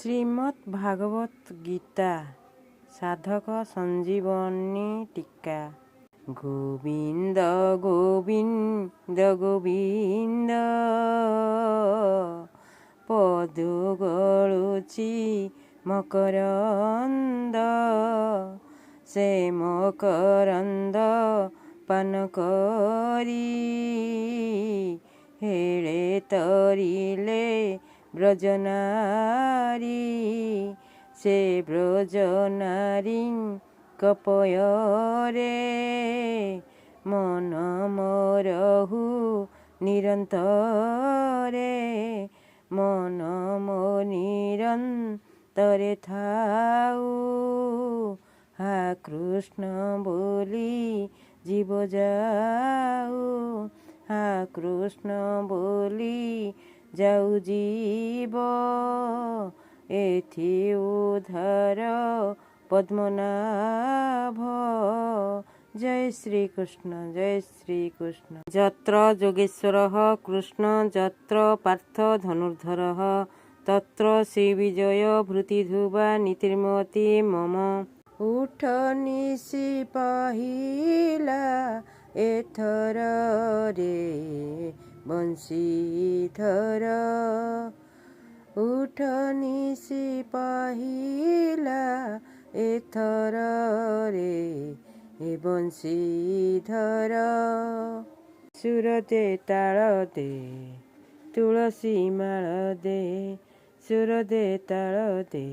ଶ୍ରୀମଦ୍ ଭାଗବତ ଗୀତା ସାଧକ ସଞ୍ଜୀବନୀ ଟୀକା। ଗୋବିନ୍ଦ ଗୋବିନ୍ଦ ଗୋବିନ୍ଦ ପଦୁ ଗଳୁଛି ମକରନ୍ଦ, ସେ ମକରନ୍ଦ ପାନ କରି ହେଳେ ତରିଲେ ବ୍ରଜନାରୀ। ସେ ବ୍ରଜନାରୀଙ୍କ ପୟରେ ମନ ମୋରହୁ ନିରନ୍ତରେ, ମନ ମୋ ନିରନ୍ତରେ ଥାଉ। ହା କୃଷ୍ଣ ବୋଲି ଯିବ ଯାଉ, ହା କୃଷ୍ଣ ବୋଲି ଯାଉ ଯିବ, ଏଥି ଉଦ୍ଧାର ପଦ୍ମନାଭ। ଜୟ ଶ୍ରୀକୃଷ୍ଣ, ଜୟ ଶ୍ରୀକୃଷ୍ଣ। ଯତ୍ର ଯୋଗେଶ୍ୱରଃ କୃଷ୍ଣ ଯତ୍ର ପାର୍ଥ ଧନୁର୍ଧରଃ, ତତ୍ର ଶ୍ରୀବିଜୟ ଭୃତିଧୃବା ନୀତିର୍ମତି ମମ। ଉଠ ନିଶି ପାହିଲା ଏଥର ରେ ବଂଶୀଧର, ଉଠ ନିଶି ପାହିଲା ଏଥର ରେ ବଂଶୀଧର। ସୁର ଦେ ତାଳ ଦେ ତୁଳସୀ ମାଳ ଦେ, ସୁର ଦେ ତାଳ ଦେ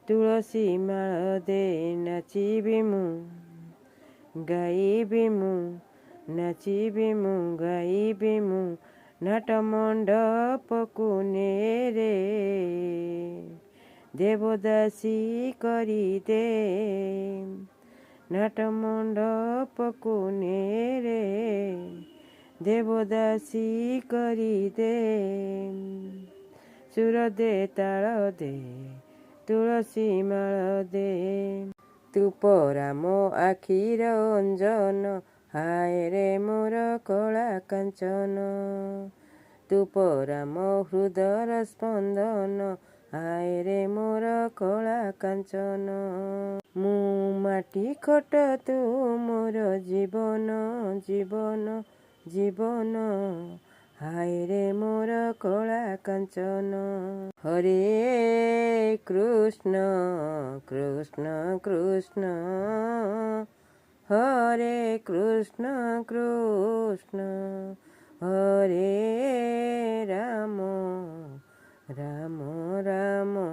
ତୁଳସୀ ମାଳ ଦେ, ନାଚିବି ମୁଁ ଗାଇବି ମୁଁ, ନାଚିବି ମୁଁ ଗାଇବି ମୁଁ, ନାଟ ମଣ୍ଡପକୁ ନେରେ ଦେବଦାସୀ କରିଦେ, ନାଟ ମଣ୍ଡପକୁ ନେରେ ଦେବଦାସୀ କରିଦେ। ସୁର ଦେ ତାଳ ଦେ ତୁଳସୀ ମାଳ ଦେ, ତୁ ପରା ମୋ ଆଖିର ଅଞ୍ଜନ, ହାୟ ରେ ମୋର କଳା କାଞ୍ଚନ। ତୁ ପରା ମୋ ହୃଦର ସ୍ପନ୍ଦନ, ହାୟ ରେ ମୋର କଳା କାଞ୍ଚନ। ମୁଁ ମାଟି ଖଟ ତୁ ମୋର ଜୀବନ ଜୀବନ ଜୀବନ, ହାୟ ରେ ମୋର କଳା କାଞ୍ଚନ। ହରେ କୃଷ୍ଣ କୃଷ୍ଣ କୃଷ୍ଣ, ହରେ କୃଷ୍ଣ କୃଷ୍ଣ ହରେ ରାମ ରାମ ରାମ,